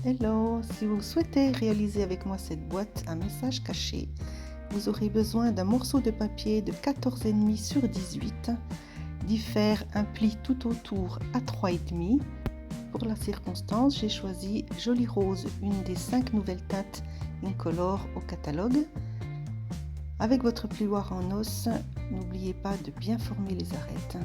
Hello, si vous souhaitez réaliser avec moi cette boîte un message caché, vous aurez besoin d'un morceau de papier de 14,5 sur 18, d'y faire un pli tout autour à 3,5. Pour la circonstance, j'ai choisi Joli Rose, une des 5 nouvelles teintes incolores au catalogue. Avec votre plioir en os, n'oubliez pas de bien former les arêtes.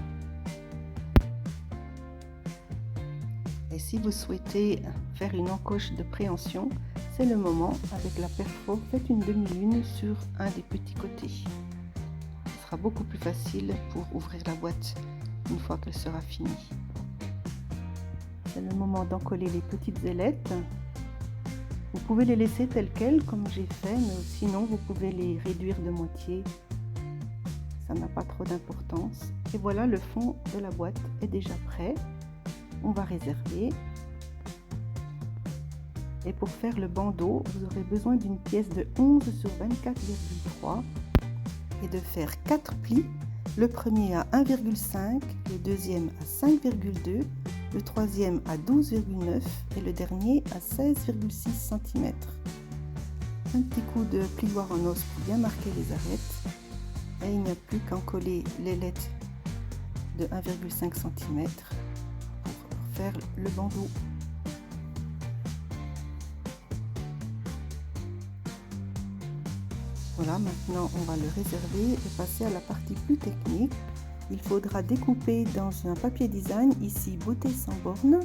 Et si vous souhaitez faire une encoche de préhension, c'est le moment. Avec la perfo, faites une demi-lune sur un des petits côtés. Ce sera beaucoup plus facile pour ouvrir la boîte une fois qu'elle sera finie. C'est le moment d'encoller les petites ailettes. Vous pouvez les laisser telles quelles comme j'ai fait, mais sinon vous pouvez les réduire de moitié. Ça n'a pas trop d'importance. Et voilà, le fond de la boîte est déjà prêt. On va réserver. Et pour faire le bandeau, vous aurez besoin d'une pièce de 11 sur 24,3 et de faire 4 plis. Le premier à 1,5, le deuxième à 5,2, le troisième à 12,9 et le dernier à 16,6 cm. Un petit coup de plioir en os pour bien marquer les arêtes. Et il n'y a plus qu'à encoller l'ailette de 1,5 cm pour faire le bandeau. Voilà, maintenant on va le réserver et passer à la partie plus technique. Il faudra découper dans un papier design, ici Beauté sans borne,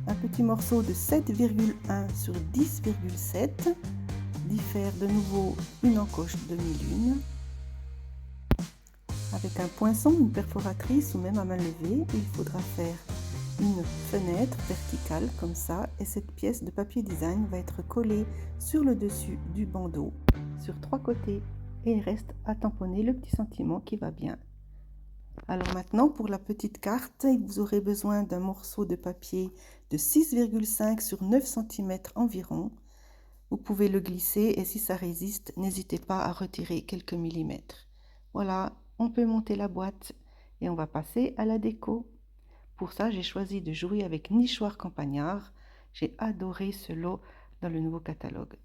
un petit morceau de 7,1 sur 10,7, d'y faire de nouveau une encoche demi-lune. Avec un poinçon, une perforatrice ou même à main levée, il faudra faire une fenêtre verticale comme ça, et cette pièce de papier design va être collée sur le dessus du bandeau sur 3 côtés, et il reste à tamponner le petit sentiment qui va bien. Alors maintenant, pour la petite carte, vous aurez besoin d'un morceau de papier de 6,5 sur 9 cm environ. Vous pouvez le glisser et si ça résiste, n'hésitez pas à retirer quelques millimètres. Voilà, on peut monter la boîte et on va passer à la déco. Pour ça, j'ai choisi de jouer avec Nichoir Campagnard. J'ai adoré ce lot dans le nouveau catalogue.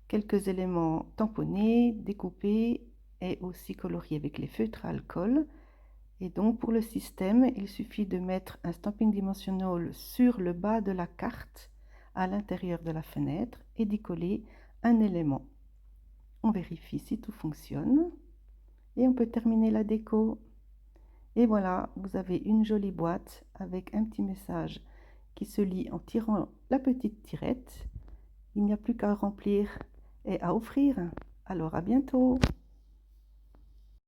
Quelques éléments tamponnés, découpés et aussi coloriés avec les feutres à alcool. Et donc pour le système, il suffit de mettre un stamping dimensional sur le bas de la carte à l'intérieur de la fenêtre et d'y coller un élément. On vérifie si tout fonctionne et on peut terminer la déco. Et voilà, vous avez une jolie boîte avec un petit message qui se lit en tirant la petite tirette. Il n'y a plus qu'à remplir et à offrir. Alors à bientôt!